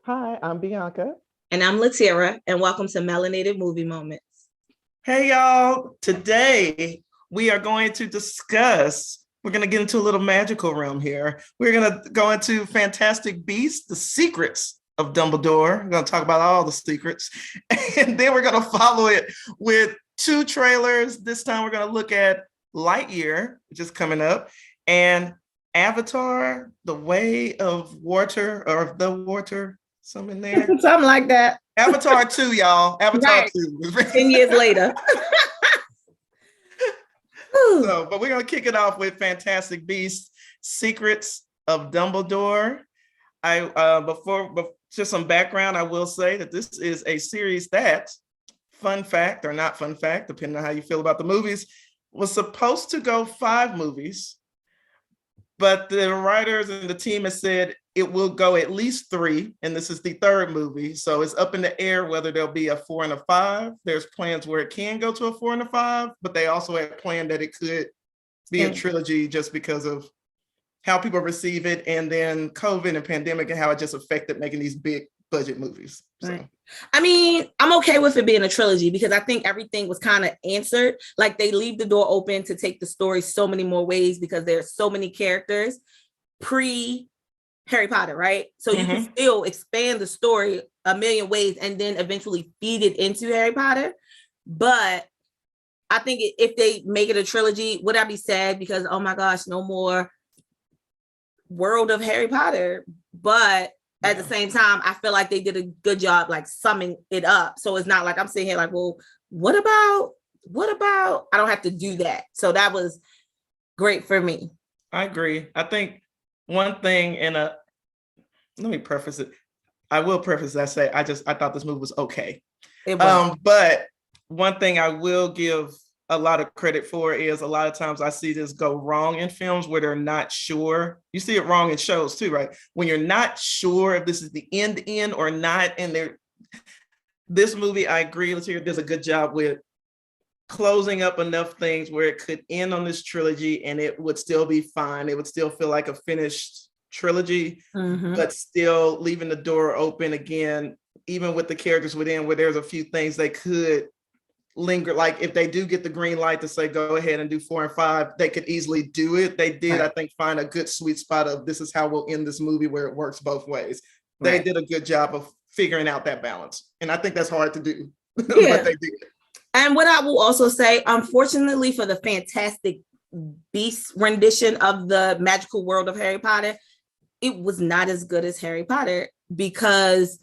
Hi, I'm Bianca. And I'm Latira, and welcome to Melanated Movie Moments. Hey, y'all. Today, we are going to discuss, we're going to get into a little magical realm here. We're going to go into Fantastic Beasts, The Secrets of Dumbledore. We're going to talk about all the secrets. And then we're going to follow it with two trailers. This time, we're going to look at Lightyear, which is coming up, and Avatar, The Way of Water, or The Water, something there. Something like that. Avatar 2, y'all. Avatar Right. 2. 10 years later. But we're going to kick it off with Fantastic Beasts, Secrets of Dumbledore. Before just some background, I will say that this is a series that, fun fact or not fun fact, depending on how you feel about the movies, was supposed to go 5 movies, but the writers and the team has said it will go at least 3, and this is the 3rd movie. So it's up in the air whether there'll be a 4 and a 5. There's plans where it can go to a 4 and a 5, but they also had planned that it could be a trilogy just because of how people receive it, and then COVID and pandemic and how it just affected making these big budget movies. So. Right. I mean, I'm okay with it being a trilogy because I think everything was kind of answered. Like they leave the door open to take the story so many more ways because there's so many characters pre Harry Potter, right? So you can still expand the story a million ways and then eventually feed it into Harry Potter. But I think if they make it a trilogy, would I be sad because, oh my gosh, no more world of Harry Potter? But at the same time, I feel like they did a good job like summing it up. So it's not like I'm sitting here like, well, what about? I don't have to do that. So that was great for me. I agree. I think one thing let me preface it. I will preface that say I thought this movie was okay. It was. But one thing I will give a lot of credit for is a lot of times I see this go wrong in films where they're not sure. You see it wrong in shows too, right? When you're not sure if this is the end or not, and this movie, I agree, Latira does a good job with closing up enough things where it could end on this trilogy and it would still be fine. It would still feel like a finished trilogy, but still leaving the door open again, even with the characters within where there's a few things they could linger. Like if they do get the green light to say, go ahead and do 4 and 5, they could easily do it. They did, I think, find a good sweet spot of this is how we'll end this movie where it works both ways. They did a good job of figuring out that balance. And I think that's hard to do, but they did. And what I will also say, unfortunately for the Fantastic Beasts rendition of the magical world of Harry Potter, it was not as good as Harry Potter because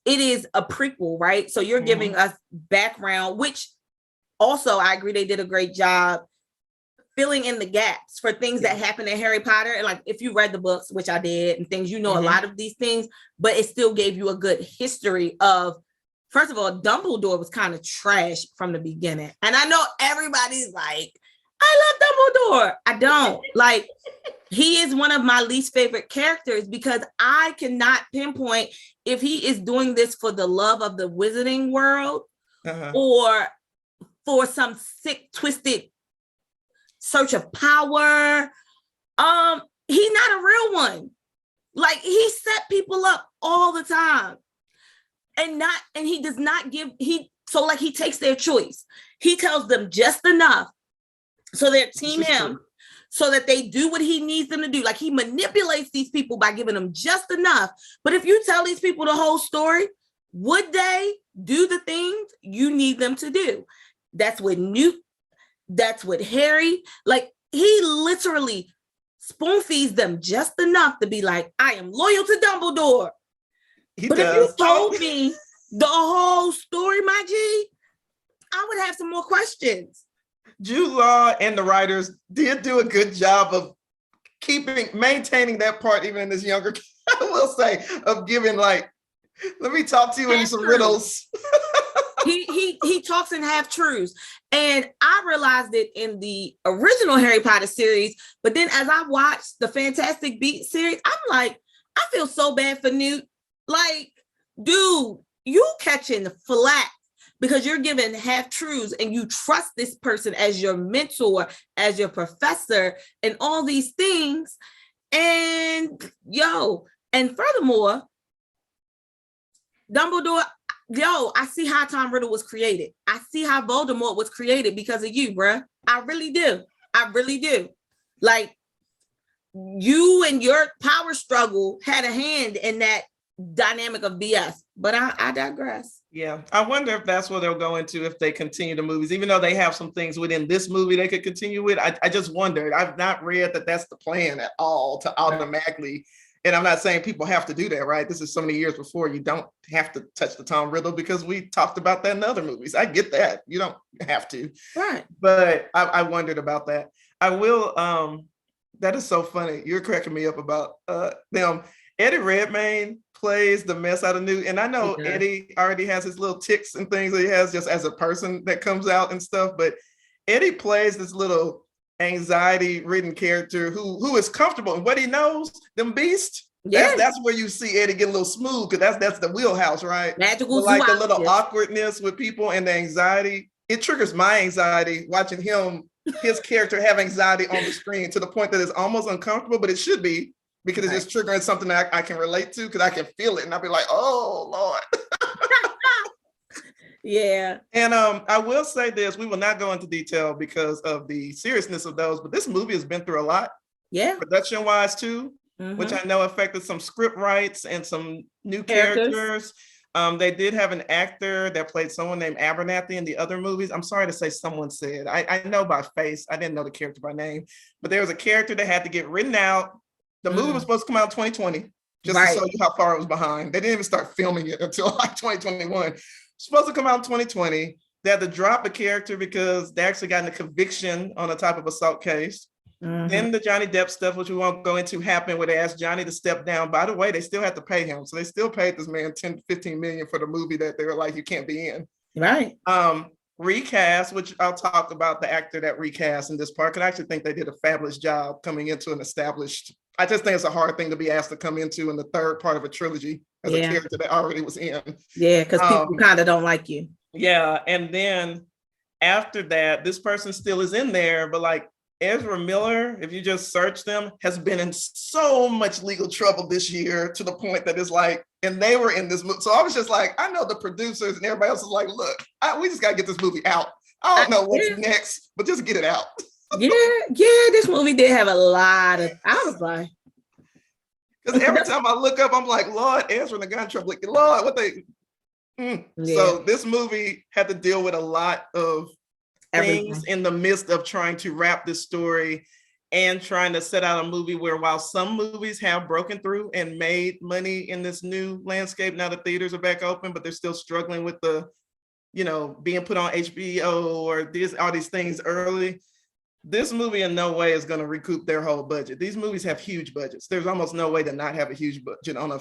it is a prequel, right? So you're giving us background, which also I agree they did a great job filling in the gaps for things that happen in Harry Potter. And like if you read the books, which I did, and things, you know, a lot of these things, but it still gave you a good history of, first of all, Dumbledore was kind of trash from the beginning. And I know everybody's like, I love Dumbledore. I don't. Like, he is one of my least favorite characters because I cannot pinpoint if he is doing this for the love of the wizarding world or for some sick, twisted search of power. He's not a real one. Like, he set people up all the time. And he does not give, he takes their choice. He tells them just enough so they team him so that they do what he needs them to do. Like he manipulates these people by giving them just enough. But if you tell these people the whole story, would they do the things you need them to do? That's with Newt. That's with Harry. Like he literally spoon feeds them just enough to be like, I am loyal to Dumbledore. If you told me the whole story, my G, I would have some more questions. Jude Law and the writers did do a good job of maintaining that part, even in this younger, I will say, of giving like, let me talk to you in some riddles. he talks in half truths. And I realized it in the original Harry Potter series, but then as I watched the Fantastic Beasts series, I'm like, I feel so bad for Newt. Like, dude, you catching flack because you're giving half truths and you trust this person as your mentor, as your professor, and all these things. And furthermore, Dumbledore, yo, I see how Tom Riddle was created. I see how Voldemort was created because of you, bruh. I really do. I really do. Like, you and your power struggle had a hand in that dynamic of BS. But I digress. Yeah, I wonder if that's what they'll go into if they continue the movies, even though they have some things within this movie they could continue with. I just wondered. I've not read that that's the plan at all, to automatically. And I'm not saying people have to do that, right? This is so many years before. You don't have to touch the Tom Riddle because we talked about that in other movies. I get that. You don't have to. Right. But I wondered about that. I will. That is so funny. You're cracking me up about them. Eddie Redmayne plays the mess out of Newt. And I know Eddie already has his little tics and things that he has just as a person that comes out and stuff. But Eddie plays this little anxiety-ridden character who is comfortable in what he knows, them beasts. Yes. That's where you see Eddie get a little smooth, because that's the wheelhouse, right? Magical, but like the little awkwardness with people and the anxiety. It triggers my anxiety watching his character have anxiety on the screen to the point that it's almost uncomfortable, but it should be, because it's just triggering something that I can relate to, because I can feel it and I'll be like, oh Lord. Yeah. And I will say this, we will not go into detail because of the seriousness of those, but this movie has been through a lot. Yeah. Production wise too, which I know affected some script rights and some new characters. They did have an actor that played someone named Abernathy in the other movies. I'm sorry to say someone said. I know by face. I didn't know the character by name. But there was a character that had to get written out. The movie was supposed to come out in 2020, just to show you how far it was behind. They didn't even start filming it until like 2021. Supposed to come out in 2020. They had to drop a character because they actually got a conviction on a type of assault case. Then the Johnny Depp stuff, which we won't go into, happened where they asked Johnny to step down. By the way, they still had to pay him. So they still paid this man 10, 15 million for the movie that they were like, you can't be in. Right. Recast, which I'll talk about the actor that recast in this part, because I actually think they did a fabulous job coming into an established. I just think it's a hard thing to be asked to come into in the third part of a trilogy as a character that already was in. Yeah, because people kind of don't like you. Yeah, and then after that, this person still is in there, but like Ezra Miller, if you just search them, has been in so much legal trouble this year to the point that it's like, and they were in this movie. So I was just like, I know the producers and everybody else is like, look, we just got to get this movie out. I don't know what's next, but just get it out. This movie did have a lot of, I was like. Because every time I look up, I'm like, Lord, Ezra and the guy in trouble. Like, Lord, what they. So this movie had to deal with a lot of things in the midst of trying to wrap this story and trying to set out a movie where, while some movies have broken through and made money in this new landscape, now the theaters are back open, but they're still struggling with the, being put on HBO or all these things early. This movie in no way is going to recoup their whole budget. These movies have huge budgets. There's almost no way to not have a huge budget on a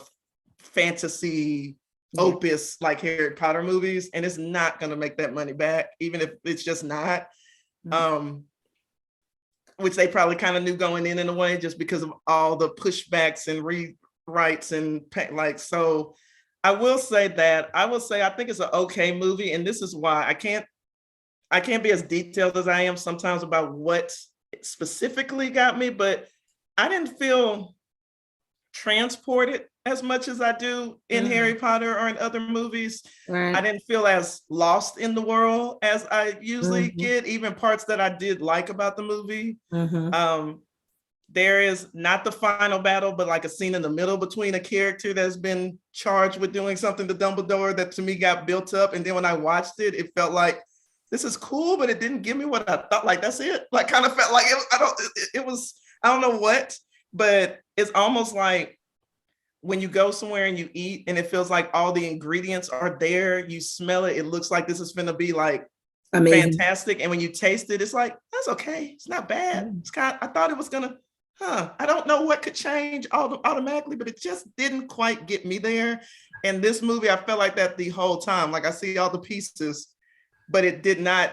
fantasy opus like Harry Potter movies, and it's not going to make that money back, even if it's just not. Which they probably kind of knew going in a way, just because of all the pushbacks and rewrites and like. So I will say I think it's an okay movie, and this is why I can't be as detailed as I am sometimes about what specifically got me, but I didn't feel transported as much as I do in Harry Potter or in other movies. Right. I didn't feel as lost in the world as I usually get, even parts that I did like about the movie. There is not the final battle, but like a scene in the middle between a character that's been charged with doing something to Dumbledore that to me got built up. And then when I watched it, it felt like, this is cool, but it didn't give me what I thought. Like, that's it. Like, kind of felt like I don't know what, but it's almost like when you go somewhere and you eat and it feels like all the ingredients are there, you smell it, it looks like this is gonna be like amazing, fantastic. And when you taste it, it's like, that's okay. It's not bad. It's I thought it was gonna, I don't know what could change automatically, but it just didn't quite get me there. And this movie, I felt like that the whole time. Like, I see all the pieces, but it did not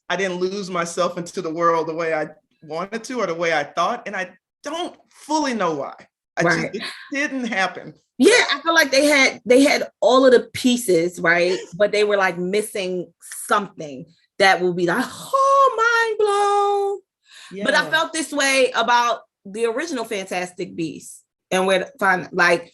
I didn't lose myself into the world the way I wanted to or the way I thought. And I don't fully know why. It didn't happen. Yeah, I feel like they had all of the pieces, right? But they were like missing something that will be like, mind blown. Yeah. But I felt this way about the original Fantastic Beasts. And where to find, like,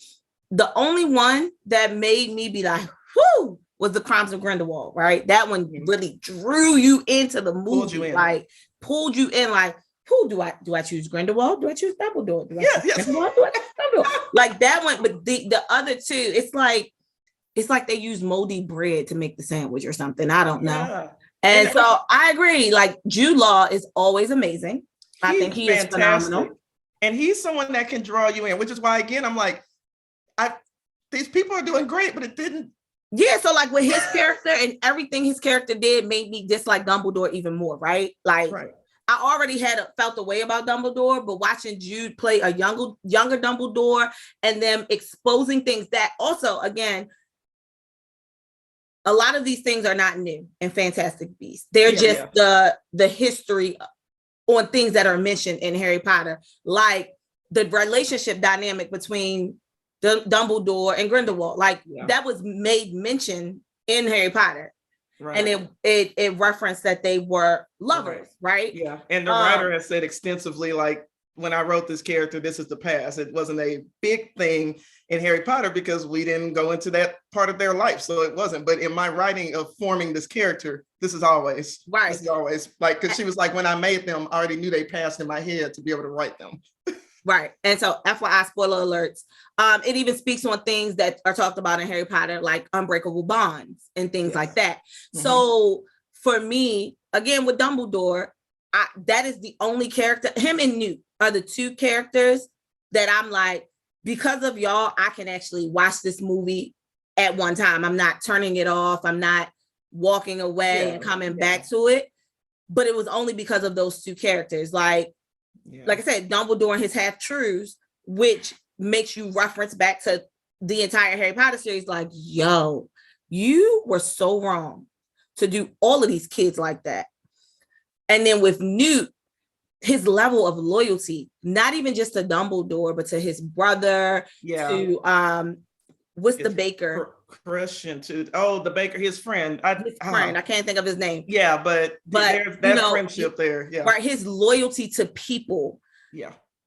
the only one that made me be like, whoo, was The Crimes of Grindelwald, right? That one really drew you into the movie, pulled you in, like, who do I choose Grindelwald? Do I choose Dumbledore? Do I choose Grindelwald? Do I choose Dumbledore? Like that one, but the other two, it's like they use moldy bread to make the sandwich or something. I don't know. And so I agree. Like Jude Law is always amazing. I think he is phenomenal. And he's someone that can draw you in, which is why, again, I'm like, these people are doing great, but it didn't. Yeah, so like with his character and everything his character did made me dislike Dumbledore even more, right? Like, I already felt a way about Dumbledore, but watching Jude play a younger Dumbledore and them exposing things that also, again, a lot of these things are not new in Fantastic Beasts. They're just the history on things that are mentioned in Harry Potter, like the relationship dynamic between Dumbledore and Grindelwald. Like that was made mention in Harry Potter. Right. And it referenced that they were lovers, right? Yeah. And the writer has said extensively, like, when I wrote this character, this is the past. It wasn't a big thing in Harry Potter because we didn't go into that part of their life. So it wasn't. But in my writing of forming this character, this is always. Right. This is always like, because she was like, when I made them, I already knew they passed in my head to be able to write them. Right. And so FYI, spoiler alerts. It even speaks on things that are talked about in Harry Potter, like unbreakable bonds and things like that. Mm-hmm. So for me, again, with Dumbledore, that is the only character, him and Newt are the two characters that I'm like, because of y'all, I can actually watch this movie at one time. I'm not turning it off. I'm not walking away and coming back to it. But it was only because of those two characters. Like I said, Dumbledore and his half-truths, which makes you reference back to the entire Harry Potter series. Like, yo, you were so wrong to do all of these kids like that. And then with Newt, his level of loyalty, not even just to Dumbledore, but to his brother, to the baker? Christian, the baker, his friend. I can't think of his name. Yeah, but there's that friendship there. Yeah. Right. His loyalty to people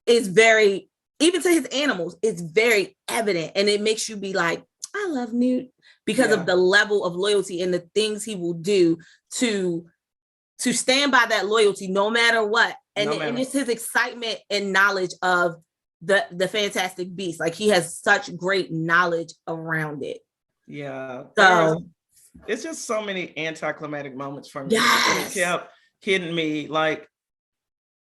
is very, even to his animals, it's very evident. And it makes you be like, I love Newt because of the level of loyalty and the things he will do to stand by that loyalty no matter what. And just his excitement and knowledge of the Fantastic Beasts. Like, he has such great knowledge around it. Yeah. So it's just so many anticlimactic moments for me. It kept hitting me like,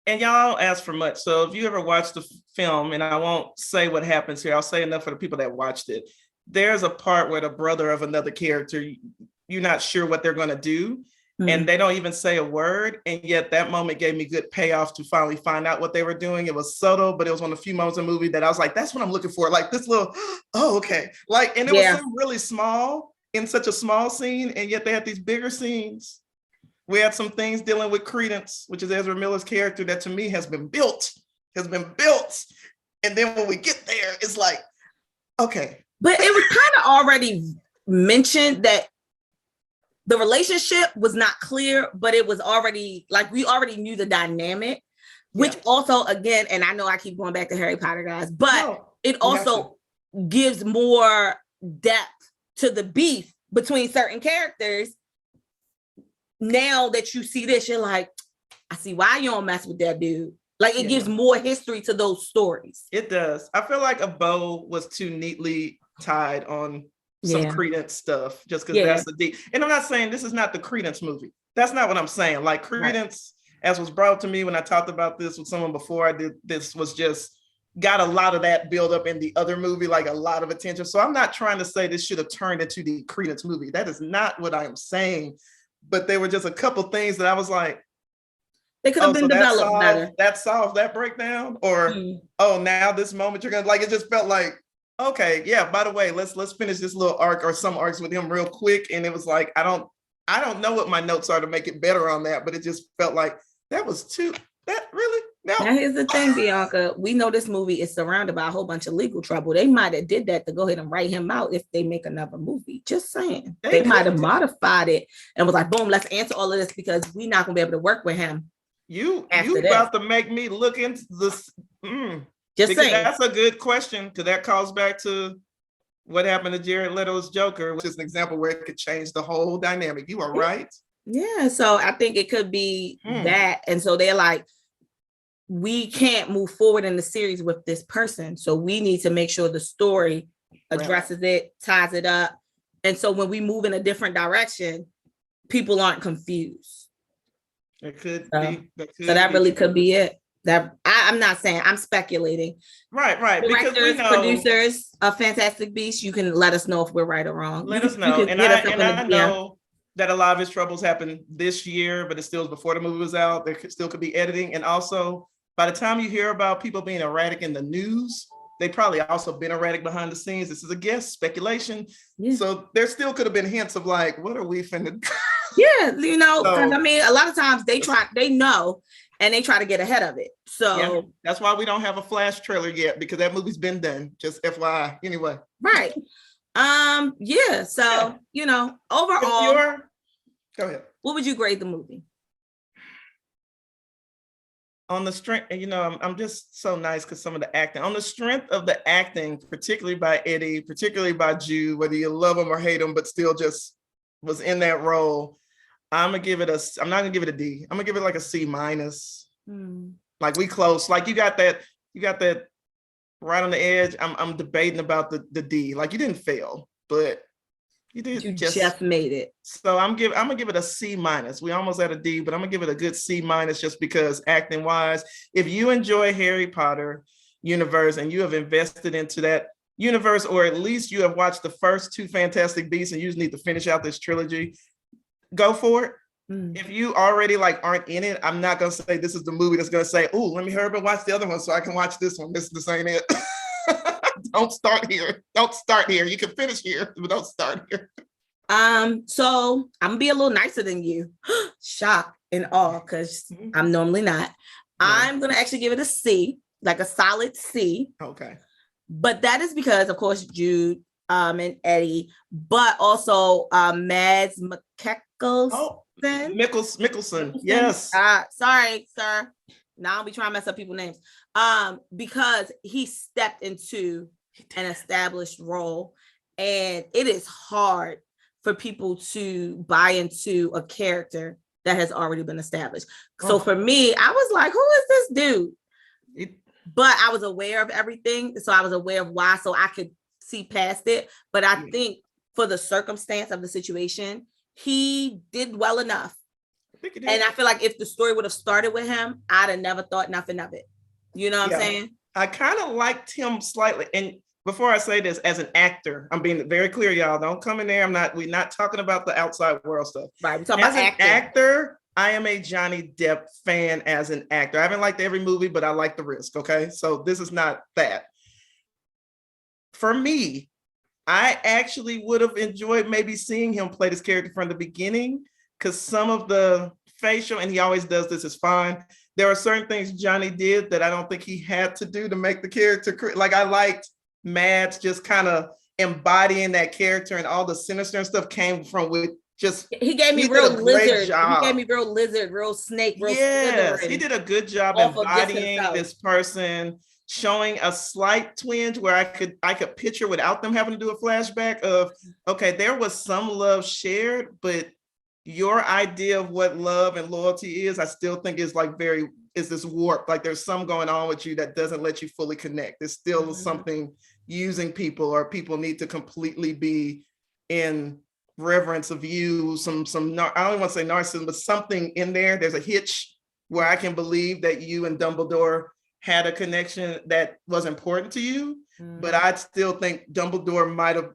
and y'all asked for much. So if you ever watch the film, and I won't say what happens here, I'll say enough for the people that watched it. There's a part where the brother of another character, you're not sure what they're going to do. And they don't even say a word. And yet that moment gave me good payoff to finally find out what they were doing. It was subtle, but it was one of the few moments in the movie that I was like, that's what I'm looking for. Like this little, okay. Like, and it was so really small in such a small scene. And yet they had these bigger scenes. We had some things dealing with Credence, which is Ezra Miller's character that to me has been built. And then when we get there, it's like, okay. But it was kind of already mentioned that the relationship was not clear, but it was already like, we already knew the dynamic, which also, again, and I know I keep going back to Harry Potter, guys, but it also gives more depth to the beef between certain characters. Now that you see this, you're like, I see why you don't mess with that dude. Like, it gives more history to those stories. It does. I feel like a bow was too neatly tied on some Credence stuff, just because that's the deep. And I'm not saying this is not the Credence movie. That's not what I'm saying. Like, Credence, as was brought up to me when I talked about this with someone before I did this, was just got a lot of that build up in the other movie, like a lot of attention. So I'm not trying to say this should have turned into the Credence movie. That is not what I'm saying. But there were just a couple things that I was like, they could have been developed better. That solves that breakdown, or now this moment you're gonna like. It just felt like, okay, yeah. By the way, let's finish this little arc or some arcs with him real quick. And it was like, I don't know what my notes are to make it better on that, but it just felt like that was too. That really. No. Now here's the thing, Bianca. We know this movie is surrounded by a whole bunch of legal trouble. They might have did that to go ahead and write him out if they make another movie. Just saying. They might have modified it and was like, boom, let's answer all of this because we're not gonna be able to work with him. You about to make me look into this. Just saying. That's a good question, because that calls back to what happened to Jared Leto's Joker, which is an example where it could change the whole dynamic. You are right. Yeah, so I think it could be that. And so they're like, we can't move forward in the series with this person. So we need to make sure the story addresses it, ties it up. And so when we move in a different direction, people aren't confused. It could be. So that really could be it. That I'm not saying, I'm speculating. Right. Directors, because we know, producers of Fantastic Beasts, you can let us know if we're right or wrong. Let us know. And I know that a lot of his troubles happened this year, but it still was before the movie was out. There still could be editing. And also, by the time you hear about people being erratic in the news, they probably also been erratic behind the scenes. This is a guess, speculation. Yeah. So there still could have been hints of like, what are we finna do? Yeah, you know, because I mean, a lot of times they know, and they try to get ahead of it. So yeah, that's why we don't have a Flash trailer yet, because that movie's been done. Just FYI. Anyway. Right. Yeah. So, you know, overall, go ahead. What would you grade the movie? On the strength, you know, I'm just so nice because some of the acting, on the strength of the acting, particularly by Eddie, particularly by Jude, whether you love him or hate him, but still just was in that role, I'm not gonna give it a D. I'm gonna give it like a C minus. Like we close, like you got that right on the edge. I'm debating about the D. Like you didn't fail, but you just made it. So I'm gonna give it a C minus. We almost had a D, but I'm gonna give it a good C minus just because acting wise, if you enjoy Harry Potter universe and you have invested into that universe, or at least you have watched the first two Fantastic Beasts and you just need to finish out this trilogy, go for it. If you already like aren't in it, I'm not gonna say this is the movie that's gonna say, oh, let me hurry up and watch the other one so I can watch this one. This ain't it. Don't start here. You can finish here, but don't start here. So I'm gonna be a little nicer than you. Shock and awe, because I'm normally not. I'm gonna actually give it a C, like a solid C. Okay. But that is because, of course, Jude and Eddie, but also Mads Mikkelsen. Yes. Sorry, sir. Now I'll be trying to mess up people's names. Because he stepped into an established role, and it is hard for people to buy into a character that has already been established. So for me, I was like, who is this dude? But I was aware of everything. So I was aware of why, so I could see past it. But I think for the circumstance of the situation, he did well enough. And I feel like if the story would have started with him, I'd have never thought nothing of it. You know what I'm saying? I kind of liked him slightly. And before I say this, as an actor, I'm being very clear, y'all. Don't come in there. We're not talking about the outside world stuff. Right. We're talking about acting. Actor, I am a Johnny Depp fan as an actor. I haven't liked every movie, but I like The Risk. Okay. So this is not that. For me, I actually would have enjoyed maybe seeing him play this character from the beginning, because some of the facial, and he always does this, is fine. There are certain things Johnny did that I don't think he had to do to make the character. Like I liked Mads just kind of embodying that character, and all the sinister and stuff came from with just. He gave me real lizard. He gave me real lizard, real snake, real. Yes, he did a good job embodying this person, showing a slight twinge where I could picture without them having to do a flashback of, okay, there was some love shared, but your idea of what love and loyalty is, I still think is like is this warped. Like there's some going on with you that doesn't let you fully connect. There's still something using people, or people need to completely be in reverence of you. Some I don't want to say narcissism, but something in there. There's a hitch where I can believe that you and Dumbledore had a connection that was important to you. But I still think Dumbledore might have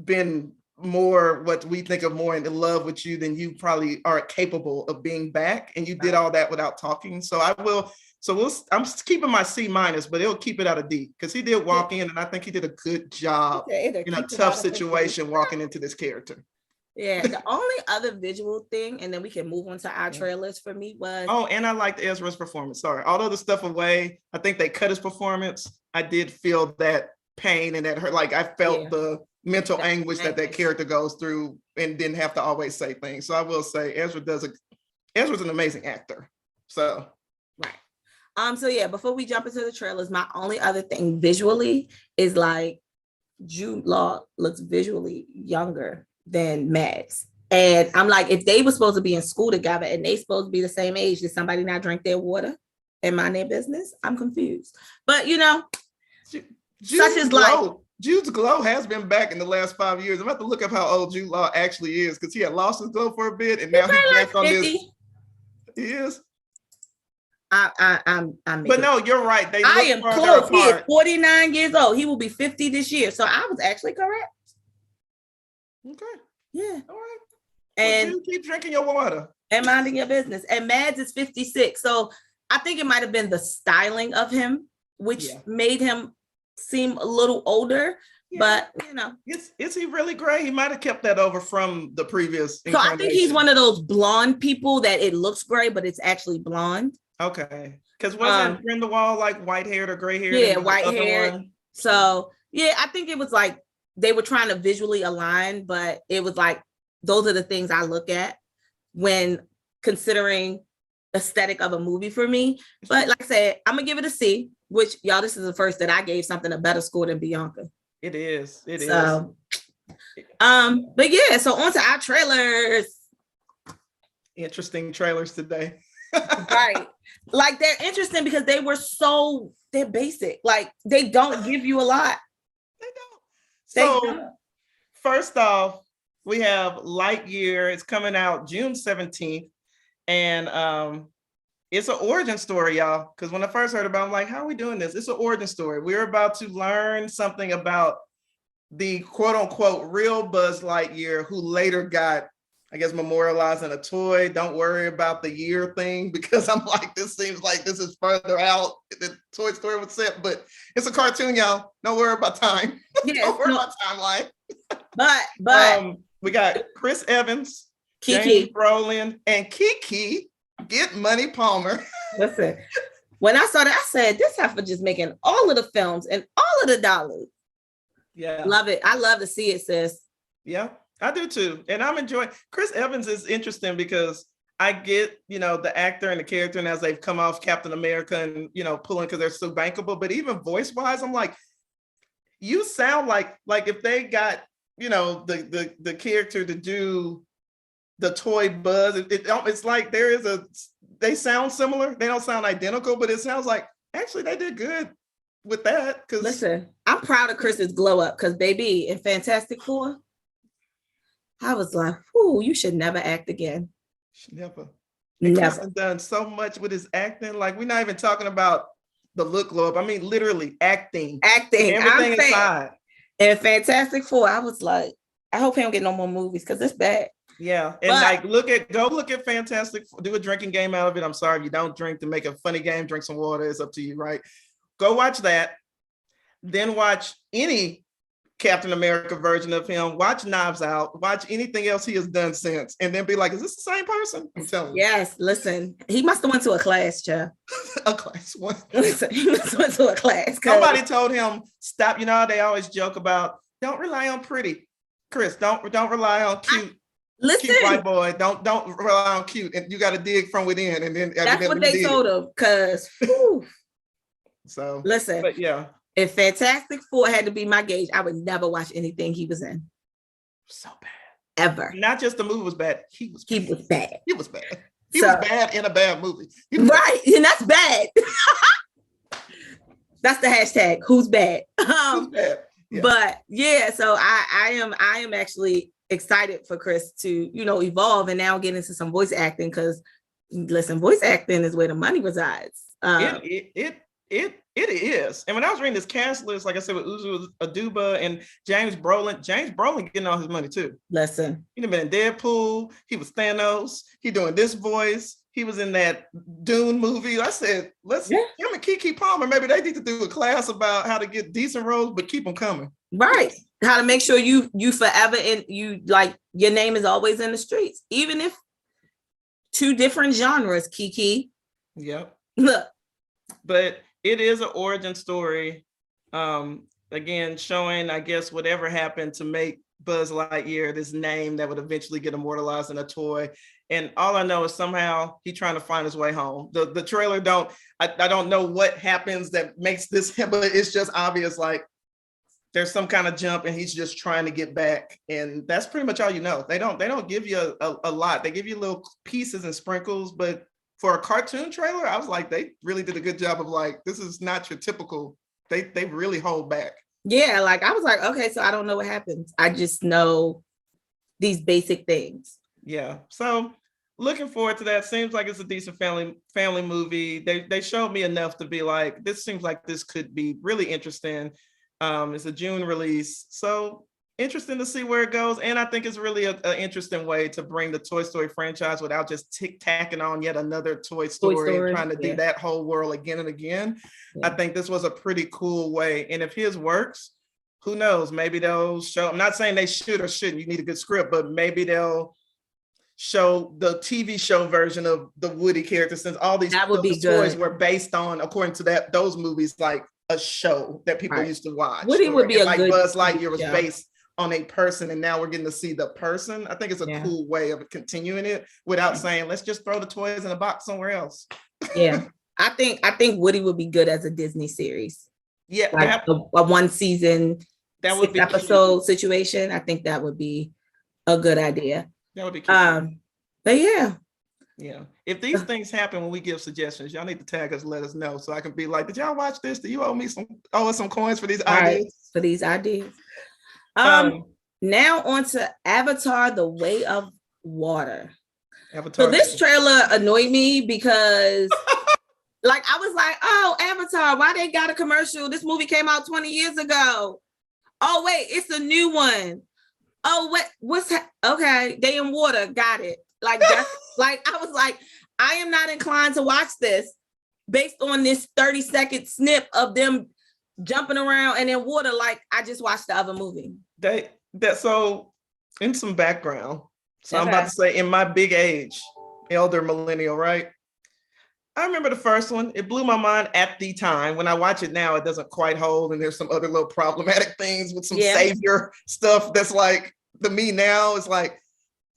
been more what we think of more in love with you than you probably are capable of being back, and you did all that without talking. So I'm keeping my C minus, but it'll keep it out of D, because he did walk in, and I think he did a good job in a tough situation walking into this character. Yeah, the only other visual thing, and then we can move on to our trailers, for me was and I liked Ezra's performance. Sorry, all the stuff away, I think they cut his performance. I did feel that pain and that hurt. Like I felt the mental anguish that character goes through, and didn't have to always say things. So I will say Ezra's an amazing actor. So so yeah, before we jump into the trailers, my only other thing visually is like, Jude Law looks visually younger than Mads. And I'm like, if they were supposed to be in school together and they supposed to be the same age, did somebody not drink their water and mind their business? I'm confused. But such is life. Jude's glow has been back in the last 5 years. I'm about to look up how old Jude Law actually is because he had lost his glow for a bit and now he's back on this. He is. I'm but no, you're right. I am close. He is 49 years old. He will be 50 this year. So I was actually correct. Okay. Yeah. All right. And you keep drinking your water. And minding your business. And Mads is 56. So I think it might have been the styling of him, which made him seem a little older. Yeah. But is he really gray? He might have kept that over from the previous. So I think he's one of those blonde people that it looks gray, but it's actually blonde. Okay. Because wasn't Grindelwald like white haired or gray haired? Yeah, white haired. So I think it was like they were trying to visually align, but it was like those are the things I look at when considering aesthetic of a movie for me. But like I said, I'm gonna give it a C, which y'all, this is the first that I gave something a better score than Bianca. It is. It is. But yeah, so on to our trailers. Interesting trailers today. Right. Like they're interesting because they're basic. Like they don't give you a lot. They don't. First off, we have Lightyear. It's coming out June 17th. And it's an origin story, y'all. Because when I first heard about it, I'm like, how are we doing this? It's an origin story. We're about to learn something about the quote unquote real Buzz Lightyear who later got, I guess, memorialized in a toy. Don't worry about the year thing because I'm like, this seems like this is further out. The Toy Story was set, but it's a cartoon, y'all. Don't worry about time. Don't worry about timeline. But we got Chris Evans, Kiki, James Brolin, and Kiki Get Money Palmer. Listen, when I saw that, I said, this heifer just making all of the films and all of the dollars. Yeah. Love it. I love to see it, sis. Yeah, I do too. And I'm enjoying Chris Evans is interesting because I get, the actor and the character, and as they've come off Captain America and, pulling because they're so bankable. But even voice wise, I'm like, you sound like if they got, the character to do the toy Buzz, it's like they sound similar. They don't sound identical, but it sounds like actually they did good with that. Because listen, I'm proud of Chris's glow up because baby in Fantastic Four, I was like, "Ooh, you should never act again." Never. Never. Chris has done so much with his acting. Like we're not even talking about the look glow up. I mean, literally acting. Everything aside. In Fantastic Four, I was like, I hope he don't get no more movies because it's bad. Yeah, and go look at Fantastic. Do a drinking game out of it. I'm sorry if you don't drink to make a funny game. Drink some water. It's up to you, right? Go watch that. Then watch any Captain America version of him. Watch Knives Out. Watch anything else he has done since, and then be like, "Is this the same person?" I'm telling you. Yes. Listen, he must have went to a class, child. A class one. He must have went to a class. Somebody told him, "Stop." They always joke about don't rely on pretty. Chris, don't rely on cute. Listen, cute white boy, don't rely on cute, and you got to dig from within, and then that's what they told him. Because, so listen, but yeah, if Fantastic Four had to be my gauge, I would never watch anything he was in. So bad, ever. Not just the movie was bad; he was bad. He was bad. He was bad in a bad movie, right? And that's bad. That's the hashtag. Who's bad? Who's bad? Yeah. But yeah, so I am actually excited for Chris to evolve and now get into some voice acting because listen, voice acting is where the money resides. It is. And when I was reading this cast list, like I said, with Uzu Aduba and James Brolin getting all his money too. Listen, he'd been in Deadpool. He was Thanos. He doing this voice. He was in that Dune movie. I said, him and Kiki Palmer, maybe they need to do a class about how to get decent roles, but keep them coming. Right. How to make sure you forever and you like your name is always in the streets, even if two different genres, Kiki. Yep. Look. But it is an origin story. Again, showing, I guess, whatever happened to make Buzz Lightyear this name that would eventually get immortalized in a toy. And all I know is somehow he's trying to find his way home. The trailer I don't know what happens that makes this, but it's just obvious, like there's some kind of jump and he's just trying to get back, and that's pretty much all you know. They don't give you a lot. They give you little pieces and sprinkles, but for a cartoon trailer, I was like, they really did a good job of like, this is not your typical. They really hold back. Yeah, like I was like, okay, so I don't know what happens. I just know these basic things. Yeah, so looking forward to that. Seems like it's a decent family movie. They showed me enough to be like, this seems like this could be really interesting. It's a June release, so interesting to see where it goes. And I think it's really an interesting way to bring the Toy Story franchise without just tacking on yet another Toy Story and trying to do that whole world again and again. I think this was a pretty cool way. And if his works, who knows? Maybe they'll show. I'm not saying they should or shouldn't. You need a good script, but maybe they'll show the TV show version of the Woody character, since all these toys were based on, according to those movies, like a show that people used to watch. Woody would be like Buzz Lightyear was based on a person, and now we're getting to see the person. I think it's a cool way of continuing it without saying, let's just throw the toys in a box somewhere else. Yeah. I think Woody would be good as a Disney series. Yeah. Like a one season, that would be episode situation. I think that would be a good idea. That would be cute. But yeah. Yeah. If these things happen when we give suggestions, y'all need to tag us, let us know, so I can be like, did y'all watch this? Do you owe us some coins for these ideas? Right, for these ideas. Now on to Avatar: The Way of Water. Avatar. So this trailer annoyed me because like I was like, oh, Avatar, why they got a commercial? This movie came out 20 years ago. Oh, wait, it's a new one. Oh, okay, they in water, got it. Like that's like I was like, I am not inclined to watch this based on this 30-second snip of them jumping around and in water. Like I just watched the other movie. So in some background. So I'm about to say, in my big age, elder millennial, right? I remember the first one. It blew my mind at the time. When I watch it now, it doesn't quite hold. And there's some other little problematic things with some savior stuff that's like, the me now is like,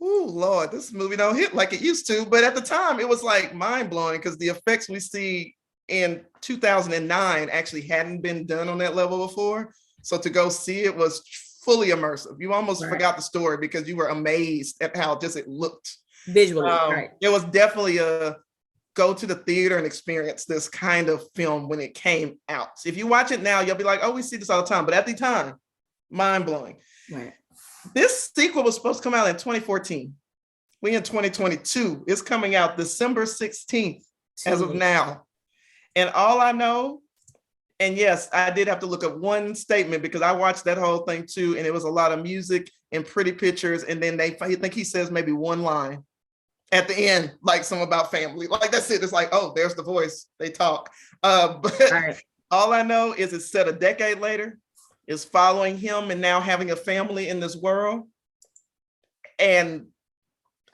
oh Lord, this movie don't hit like it used to. But at the time, it was like mind blowing because the effects we see in 2009 actually hadn't been done on that level before. So to go see it was fully immersive. You almost forgot the story because you were amazed at how just it looked visually. It was definitely a go to the theater and experience this kind of film when it came out. So if you watch it now, you'll be like, oh, we see this all the time. But at the time, mind blowing. Right. This sequel was supposed to come out in 2014. We in 2022. It's coming out December 16th as of now. And all I know, and yes, I did have to look up one statement because I watched that whole thing too. And it was a lot of music and pretty pictures. And then I think he says maybe one line at the end, like something about family. Like that's it. It's like, oh, there's the voice. They talk. But all I know is it's set a decade later. Is following him and now having a family in this world. And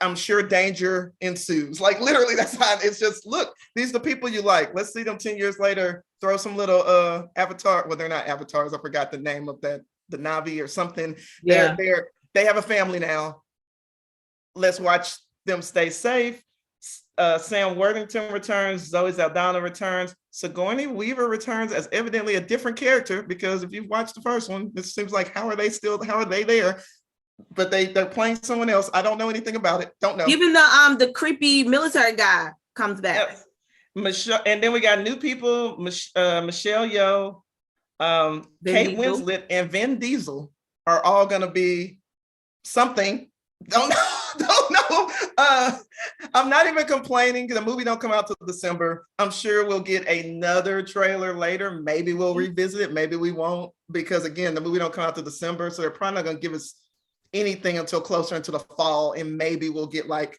I'm sure danger ensues. Like literally, that's how it's just, look, these are the people you like. Let's see them 10 years later, throw some little avatar. Well, they're not avatars. I forgot the name of that, the Navi or something. Yeah. They have a family now. Let's watch them stay safe. Sam Worthington returns, Zoe Saldana returns, Sigourney Weaver returns as evidently a different character, because if you've watched the first one, it seems like how are they there? But they're playing someone else. I don't know anything about it. Don't know. Even the creepy military guy comes back. Yes. Michelle, and then we got new people, Michelle Yeoh, Kate Winslet, and Vin Diesel are all gonna be something. Don't know. I'm not even complaining because the movie don't come out till December. I'm sure we'll get another trailer later. Maybe we'll revisit it. Maybe we won't, because again, the movie don't come out till December. So they're probably not going to give us anything until closer into the fall. And maybe we'll get like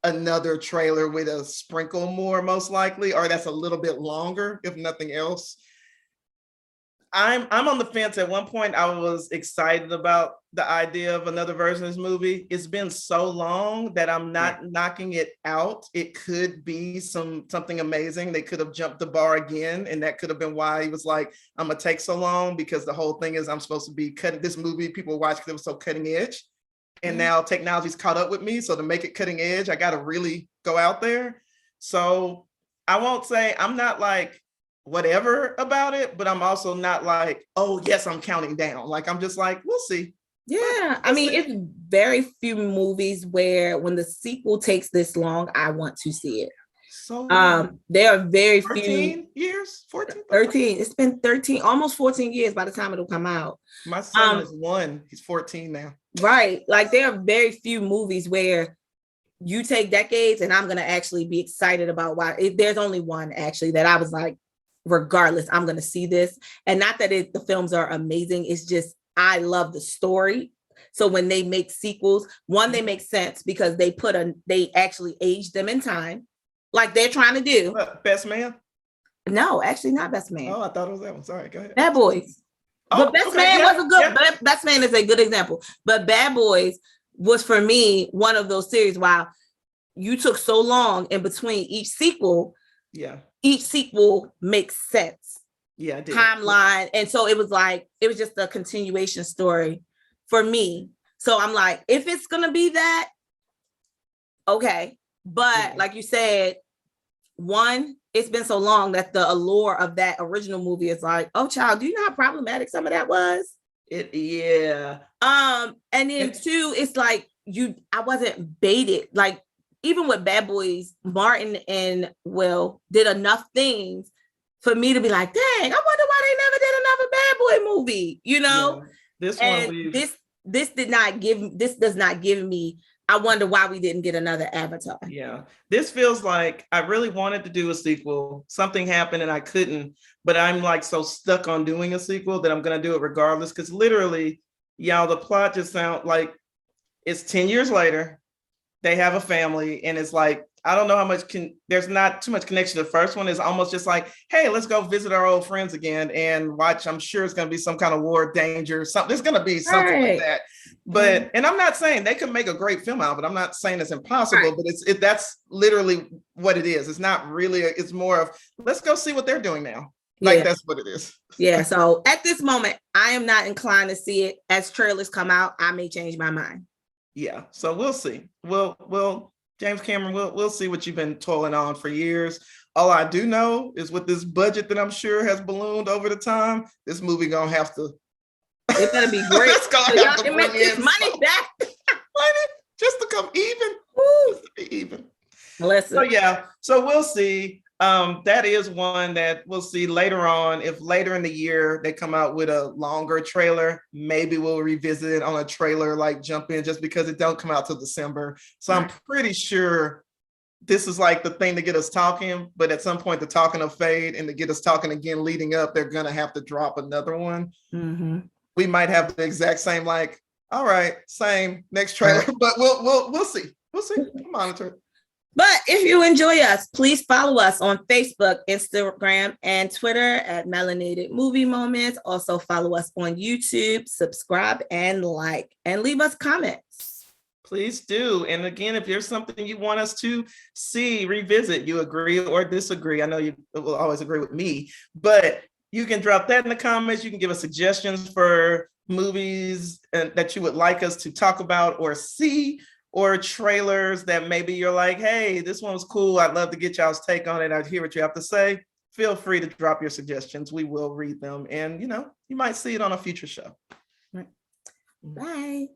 another trailer with a sprinkle more, most likely, or that's a little bit longer, if nothing else. I'm on the fence. At one point, I was excited about the idea of another version of this movie. It's been so long that I'm not knocking it out. It could be something amazing. They could have jumped the bar again, and that could have been why he was like, I'm gonna take so long, because the whole thing is I'm supposed to be cutting this movie. People watch because it was so cutting edge, and now technology's caught up with me. So to make it cutting edge, I got to really go out there. So I won't say I'm not like whatever about it, but I'm also not like, oh yes, I'm counting down. Like I'm just like, we'll see. Yeah, I mean, it's very few movies where when the sequel takes this long, I want to see it. So there are very 13 few years, 14, 13. It's been 13, almost 14 years by the time it'll come out. My son is 1. He's 14 now. Right. Like there are very few movies where you take decades and I'm going to actually be excited about why. There's only one actually that I was like, regardless, I'm going to see this. And not that the films are amazing. It's just, I love the story. So when they make sequels, one, they make sense because they actually age them in time, like they're trying to do. Best Man? No, actually not Best Man. Oh, I thought it was that one. Sorry, go ahead. Bad Boys. Oh, but Best Man was a good. Best Man is a good example. But Bad Boys was for me one of those series. Wow, you took so long in between each sequel. Yeah, each sequel makes sense. Yeah, it did. Timeline, and so it was just a continuation story for me. So I'm like, if it's gonna be that, okay. But like you said, one, it's been so long that the allure of that original movie is like, oh child, do you know how problematic some of that was? Yeah. And then two, it's like I wasn't baited. Like even with Bad Boys, Martin and Will did enough things for me to be like, dang, I wonder why they never did another Bad Boy movie, you know? Yeah. This does not give me, I wonder why we didn't get another Avatar. Yeah. This feels like I really wanted to do a sequel. Something happened and I couldn't, but I'm like so stuck on doing a sequel that I'm going to do it regardless. Because literally, y'all, the plot just sounds like it's 10 years later. They have a family and it's like, I don't know how much there's not too much connection. The first one is almost just like, hey, let's go visit our old friends again and watch. I'm sure it's going to be some kind of war, danger, something. There's going to be something like that. But, and I'm not saying they could make a great film out, but I'm not saying it's impossible, but that's literally what it is. It's not really, it's more of, let's go see what they're doing now. Like that's what it is. Yeah. So at this moment, I am not inclined to see it. As trailers come out, I may change my mind. Yeah. So we'll see. We'll James Cameron, we'll see what you've been toiling on for years. All I do know is with this budget that I'm sure has ballooned over the time, this movie gonna have to. It better be great. It's gonna have to make this money back. Just to come even. Just to be even. Listen. So yeah. So we'll see. That is one that we'll see later on. If later in the year they come out with a longer trailer, maybe we'll revisit it on a trailer, like jump in just because it don't come out till December. So I'm pretty sure this is like the thing to get us talking, but at some point the talking will fade and to get us talking again leading up, they're going to have to drop another one. Mm-hmm. We might have the exact same, like, all right, same next trailer, but we'll see. We'll see. We'll monitor it. But if you enjoy us, please follow us on Facebook, Instagram, and Twitter at Melanated Movie Moments. Also follow us on YouTube, subscribe and like, and leave us comments. Please do. And again, if there's something you want us to see, revisit, you agree or disagree. I know you will always agree with me, but you can drop that in the comments. You can give us suggestions for movies that you would like us to talk about or see, or trailers that maybe you're like, hey, this one was cool. I'd love to get y'all's take on it. I'd hear what you have to say. Feel free to drop your suggestions. We will read them. And, you might see it on a future show. Bye.